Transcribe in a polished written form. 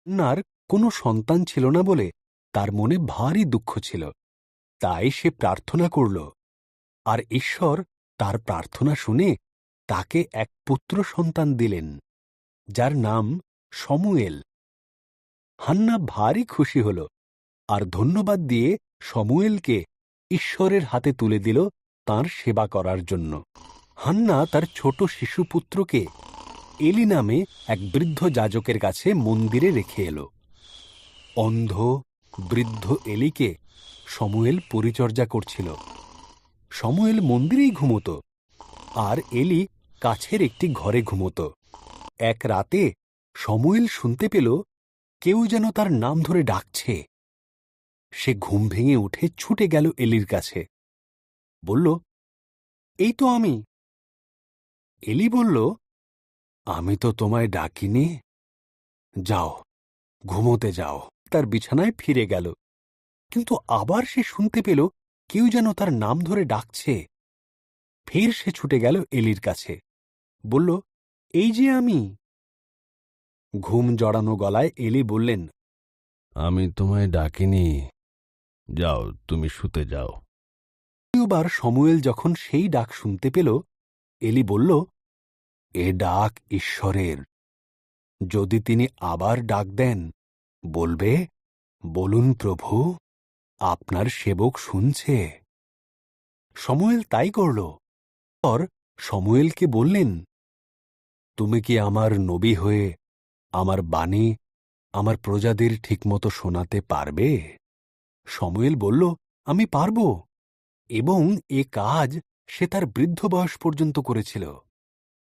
হান্নার কোনো সন্তান ছিল না বলে তার মনে ভারী দুঃখ ছিল। তাই সে প্রার্থনা করল, আর ঈশ্বর তার প্রার্থনা শুনে তাকে এক পুত্র সন্তান দিলেন, যার নাম শমূয়েল। হান্না ভারী খুশি হল আর ধন্যবাদ দিয়ে শমূয়েলকে ঈশ্বরের হাতে তুলে দিল তাঁর সেবা করার জন্য। হান্না তার ছোট শিশুপুত্রকে এলি নামে এক বৃদ্ধ যাজকের কাছে মন্দিরে রেখে এল। অন্ধ বৃদ্ধ এলিকে শমূয়েল পরিচর্যা করছিল। শমূয়েল মন্দিরেই ঘুমত, আর এলি কাছের একটি ঘরে ঘুমত। এক রাতে শমূয়েল শুনতে পেল কেউ যেন তার নাম ধরে ডাকছে। সে ঘুম ভেঙে উঠে ছুটে গেল এলির কাছে, বলল, এই তো আমি। এলি বলল, আমি তো তোমায় ডাকিনি, যাও, ঘুমোতে যাও। তার বিছানায় ফিরে গেল, কিন্তু আবার সে শুনতে পেল কেউ যেন তার নাম ধরে ডাকছে। ফের সে ছুটে গেল এলির কাছে, বলল, এই যে আমি। ঘুম জড়ানো গলায় এলি বললেন, আমি তোমায় ডাকিনি, যাও, তুমি শুতে যাও। দ্বিতীয়বার শমূয়েল যখন সেই ডাক শুনতে পেল, এলি বলল, এ ডাক ঈশ্বরের। যদি তিনি আবার ডাক দেন, বলবে, বলুন প্রভু, আপনার সেবক শুনছে। শমূয়েল তাই করল। পর শমূয়েলকে বললেন, তুমি কি আমার নবী হয়ে আমার বাণী আমার প্রজাদের ঠিকমতো শোনাতে পারবে? শমূয়েল বলল, আমি পারব। এবং এ কাজ সে তার বৃদ্ধ বয়স পর্যন্ত করেছিল।